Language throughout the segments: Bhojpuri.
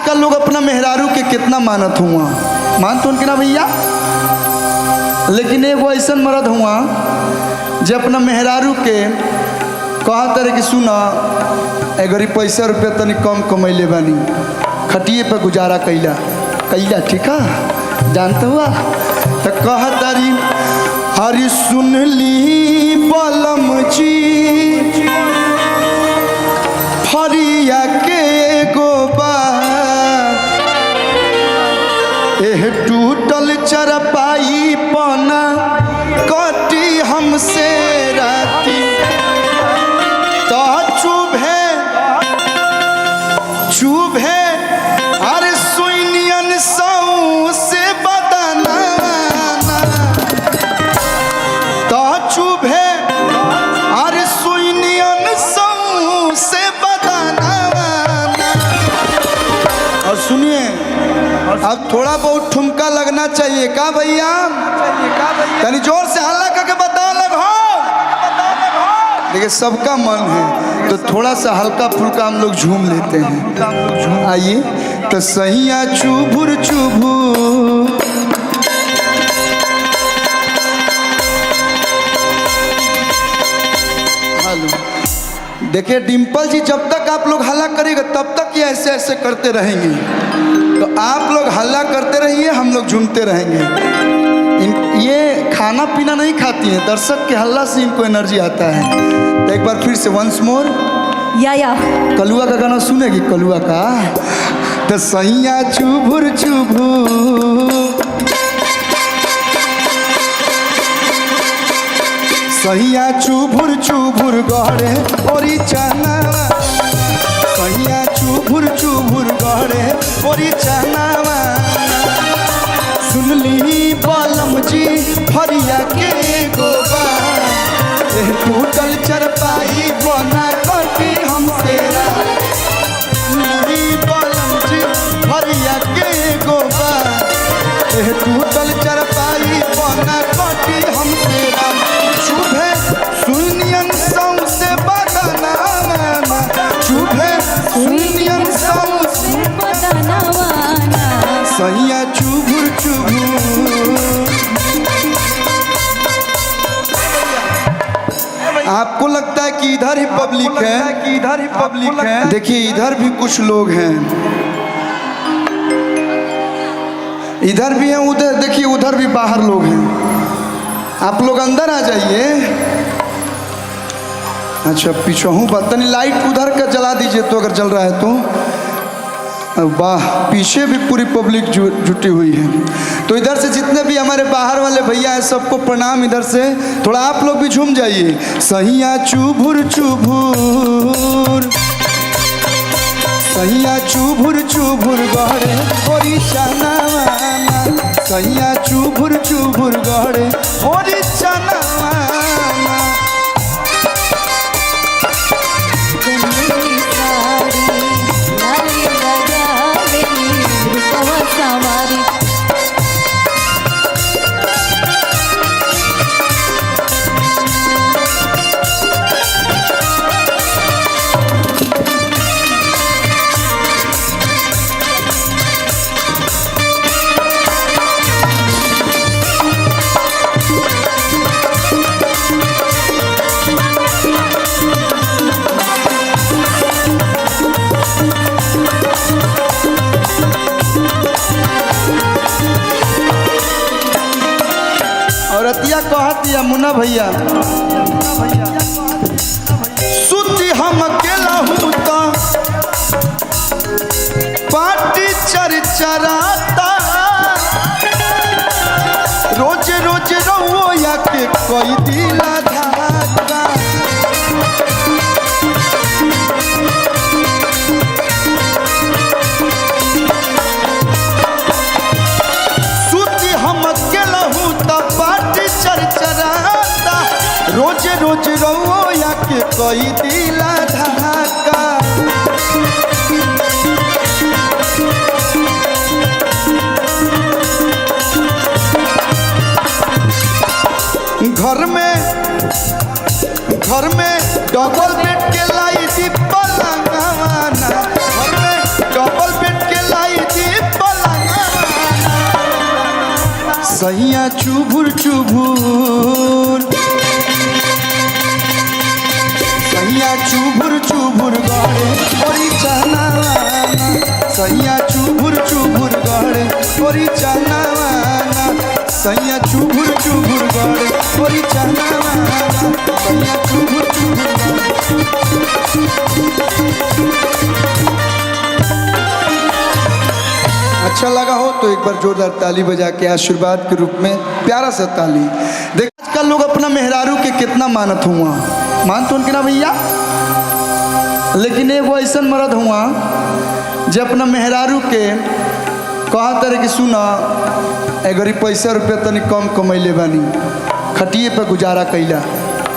आजकल लोग अपना मेहरारू के कितना मानत हुआ, मान तो उनके ना भैया, लेकिन एगो ऐसा मर्द हुआ जो अपना मेहरारू के कहा तरह कि सुना अगर पैसा रुपया तनी कम कमैले बानी, खटिए पर गुजारा कैला कैला ठीक है जानते हुआ तो कह तारी हरी सुन ली बलम जी फरिया के गोबा एह टूटल चरपाई पना कटी हमसे राती तो चुभे चुभे अरे सुनियन सऊ से बदना तो चुभे अरे सुनियन सऊ से बदना। और सुनिए अब थोड़ा बहुत ठुमका लगना चाहिए का भैया, यानी जोर से हल्ला करके बता लगो। देखिए सबका मन है तो थोड़ा सा हल्का फुल्का हम लोग झूम लेते हैं। आइए तो सैया चुभुर चुभुर हेलो देखिए डिम्पल जी जब तक आप लोग हल्ला करेंगे तब तक ये ऐसे ऐसे करते रहेंगे, तो आप लोग हल्ला करते रहिए हम लोग झूमते रहेंगे। ये खाना पीना नहीं खाती हैं, दर्शक के हल्ला से इनको एनर्जी आता है। तो एक बार फिर से वंस मोर या कलुआ का गाना सुनेगी कलुआ का तो सैया चुभुर चुभुर सैया चुभुर चुभुर गहरे ओरी चना सैया चुभुर चुभुर गहरे ओरी चना सुनली बलम जी फरिया के गोबा एह टूटल चरपाई बना कटी हमसे सुनली बलम जी फरिया के गोबा एह टूटल चरपाई बना कटी हमसे चुभे सुनियन सौ से बदना चुभे सुनियन सौ से बदना सैया चुभुर चुभुर। आपको लगता है कि इधर ही पब्लिक है, देखिए इधर भी कुछ लोग हैं, इधर भी हैं, उधर देखिए उधर भी बाहर लोग हैं। आप लोग अंदर आ जाइए। अच्छा पीछे हूँ बतनी लाइट उधर का जला दीजिए तो अगर जल रहा है तो। वाह पीछे भी पूरी पब्लिक जुटी हुई है। तो इधर से जितने भी हमारे बाहर वाले भैया हैं सबको प्रणाम। इधर से थोड़ा आप लोग भी झूम जाइए। सैया चुभुर चुभुर सैया चुभुर चुभुर गहरे ओरी चना सैया चुभुर चुभुर गहरे ओरी चना औरतिया कहती है मुन्ना भैया सुती हम अकेला हूँ तो पार्टी चरचराता रोज रोज रो या के कोई दिला धागा सुती हम अकेला हूँ तो पार्टी चरचराता रोज रोज रो या के कोई दिला धागा घर में डबल बेड के लाई दी पलंगवाना घर में डबल बेड के लाई सैया चुभुर चुभुर सैया चुभुर चुभुर गड़े ओरी चनावाना सैया चुभुर चुभुर गड़े ओरी चनावाना सैया चुभुर चुभुर गड़े ओरी चनावाना सैया चुभुर चुभुर अच्छा लगा हो तो एक बार जोरदार ताली बजा के आशीर्वाद के रूप में प्यारा सा ताली। देख आजकल लोग अपना मेहरारू के कितना मानत हुआ, मानत उनके ना भैया, लेकिन एगो ऐसा मर्द हुआ जो अपना मेहरारू के कहा तरह की सुना एगरी पैसा रुपया तनी कम कमैले बानी खटिए पे गुजारा कैला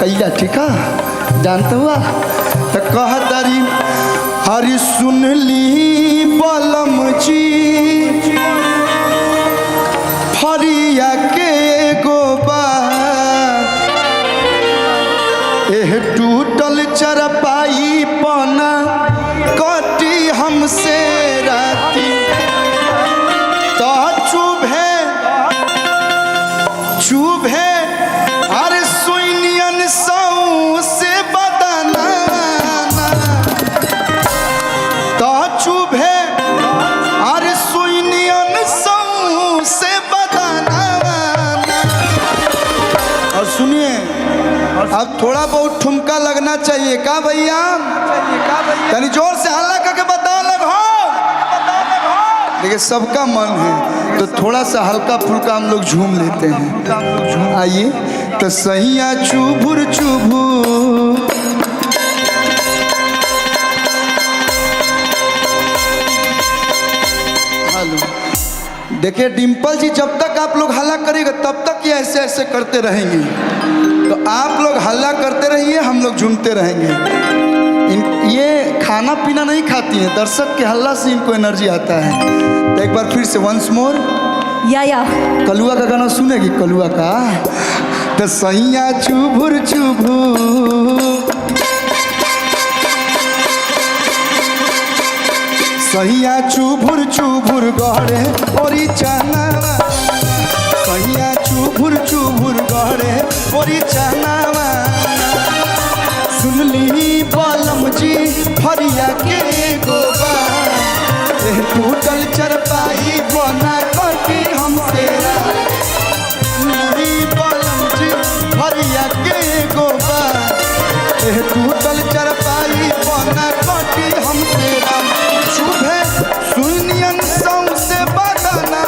कैला ठीक है जानते हुआ तो कह तारी हरी सुन ली बलम जी फरिया के गोबा एह टूटल चरपाई पना कटी हमसे राती तो चुभे चुभे अरे सुनियन सऊ से बदना तो चुभे अरे सुनियन सऊ से बदना। और सुनिए अब थोड़ा बहुत ठुमका लगना चाहिए का भैया, तनी जोर से हल्ला करके बता लगो। देखिए सबका मन है तो थोड़ा सा हल्का फुल्का हम लोग झूम लेते हैं। आइए तो सैया चुभुर चुभुर देखिए डिम्पल जी जब तक आप लोग हल्ला करेंगे तब तक ये ऐसे ऐसे करते रहेंगे, तो आप लोग हल्ला करते रहिए हम लोग झूमते रहेंगे। ये खाना पीना नहीं खाती हैं, दर्शक के हल्ला से इनको एनर्जी आता है। तो एक बार फिर से वंस मोर या कलुआ का गाना सुनेगी कलुआ का तो सैया चुभुर चुभुर सैया चुभुर चुभुर गड़े ओरी चनावा सैया चुभुर चुभुर गड़े ओरी चनावा सुनली बलम जी फरिया के गोबा टूटल चरपाई बना कटी हमसे सुनली बलम जी फरिया के गोबा टूटल चरपाई बना कटी हमसे चुभे सुनियन सौ से बदना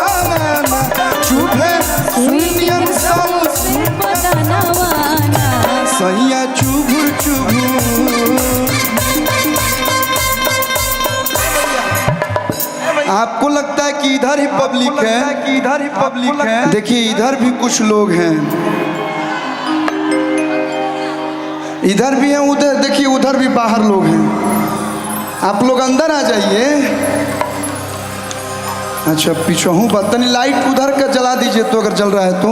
चुभे सुनियन सौ से बदना सैया चुभुर चुभुर। आपको लगता है कि इधर ही पब्लिक है, देखिए इधर भी कुछ लोग हैं, इधर भी हैं, उधर देखिए उधर भी बाहर लोग हैं। आप लोग अंदर आ जाइए। अच्छा पीछे हूँ बतनी लाइट उधर का जला दीजिए तो अगर जल रहा है तो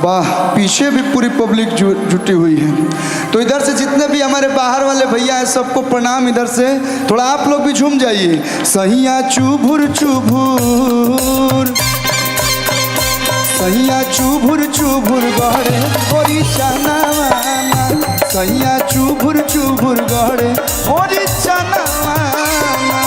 वाह पीछे भी पूरी पब्लिक जुटी हुई है। तो इधर से जितने भी हमारे बाहर वाले भैया हैं सबको प्रणाम। इधर से थोड़ा आप लोग भी झूम जाइए। सैया चुभुर चुभुर सैया चुभुर चुभुर गड़े ओरी चनावाना सैया चुभुर चुभुर गड़े ओरी चनावाना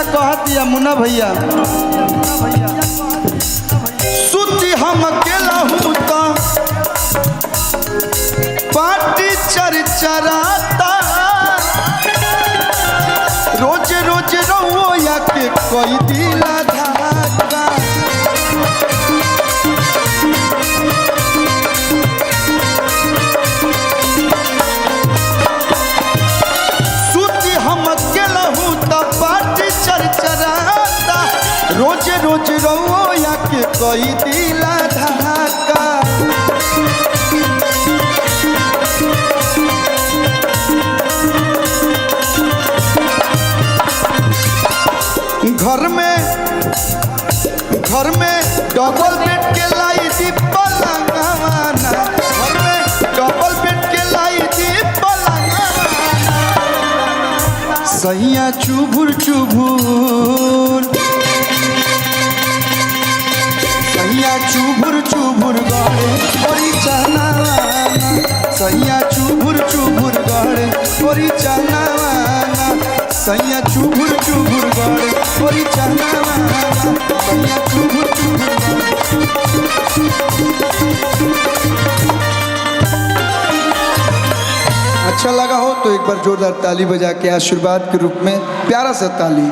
कहतिया मुन्ना भैया सुती हम अकेला हूँ तो पार्टी चरचराता रोज रोज रो या के कोई दिला धागा रोज रउआ के कोई दिला धक्का। घर में डबल बेड के लाई दी पलंगवाना, घर में डबल बेड के लाई दी पलंगवाना। सैया चुभुर चुभुर, सैया चुभुर चुभुर गड़े ओरी चनावाना, सैया चुभुर चुभुर गड़े ओरी चनावाना, सैया चुभुर चुभुर गड़े ओरी चनावाना, सैया चुभुर चुभुर गड़े। अच्छा लगा हो तो एक बार जोरदार ताली बजा के आशीर्वाद के रूप में प्यारा सा ताली।